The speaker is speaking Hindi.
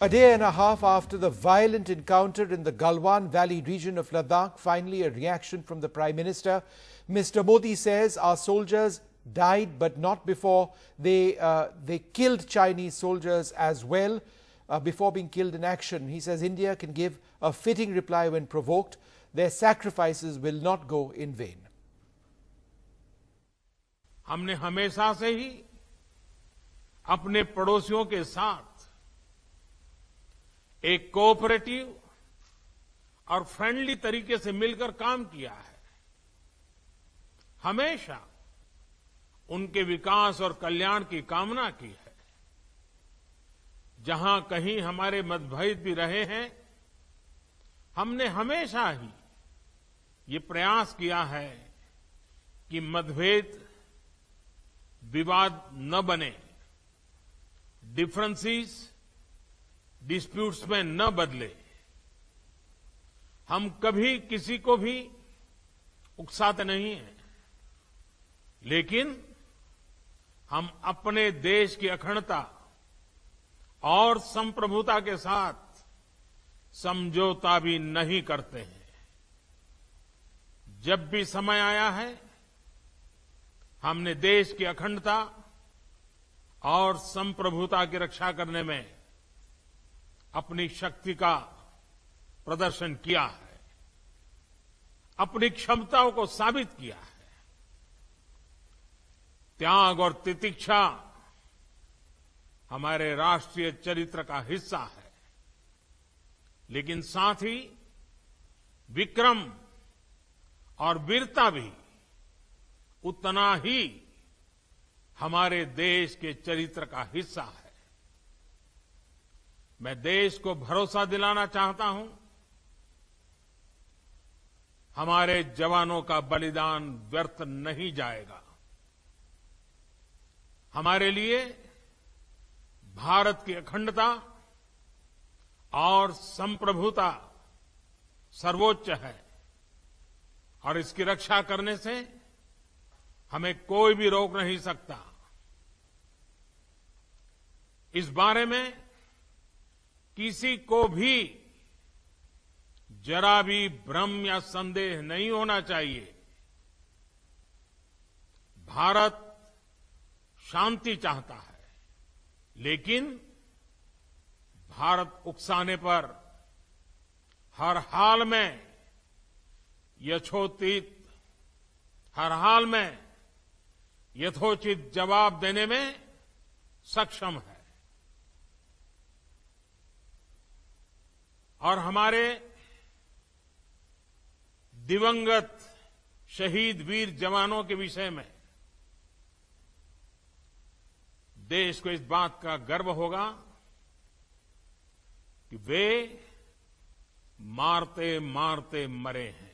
A day and a half after the violent encounter in the Galwan Valley region of Ladakh, finally a reaction from the Prime Minister. Mr. Modi says our soldiers died, but not before. They killed Chinese soldiers as well before being killed in action. He says India can give a fitting reply when provoked. Their sacrifices will not go in vain. हमने हमेशा से ही अपने पड़ोसियों के साथ एक कोऑपरेटिव और फ्रेंडली तरीके से मिलकर काम किया है। हमेशा उनके विकास और कल्याण की कामना की है। जहां कहीं हमारे मतभेद भी रहे हैं, हमने हमेशा ही ये प्रयास किया है कि मतभेद विवाद न बने, डिफरेंसेस डिस्प्यूट्स में न बदले। हम कभी किसी को भी उकसाते नहीं हैं, लेकिन हम अपने देश की अखंडता और संप्रभुता के साथ समझौता भी नहीं करते हैं। जब भी समय आया है, हमने देश की अखंडता और संप्रभुता की रक्षा करने में अपनी शक्ति का प्रदर्शन किया है, अपनी क्षमताओं को साबित किया है। त्याग और तितिक्षा हमारे राष्ट्रीय चरित्र का हिस्सा है, लेकिन साथ ही विक्रम और वीरता भी उतना ही हमारे देश के चरित्र का हिस्सा है। मैं देश को भरोसा दिलाना चाहता हूं, हमारे जवानों का बलिदान व्यर्थ नहीं जाएगा। हमारे लिए भारत की अखंडता और संप्रभुता सर्वोच्च है, और इसकी रक्षा करने से हमें कोई भी रोक नहीं सकता। इस बारे में किसी को भी जरा भी भ्रम या संदेह नहीं होना चाहिए। भारत शांति चाहता है, लेकिन भारत उकसाने पर हर हाल में यथोचित जवाब देने में सक्षम है। और हमारे दिवंगत शहीद वीर जवानों के विषय में देश को इस बात का गर्व होगा कि वे मारते मारते मरे हैं।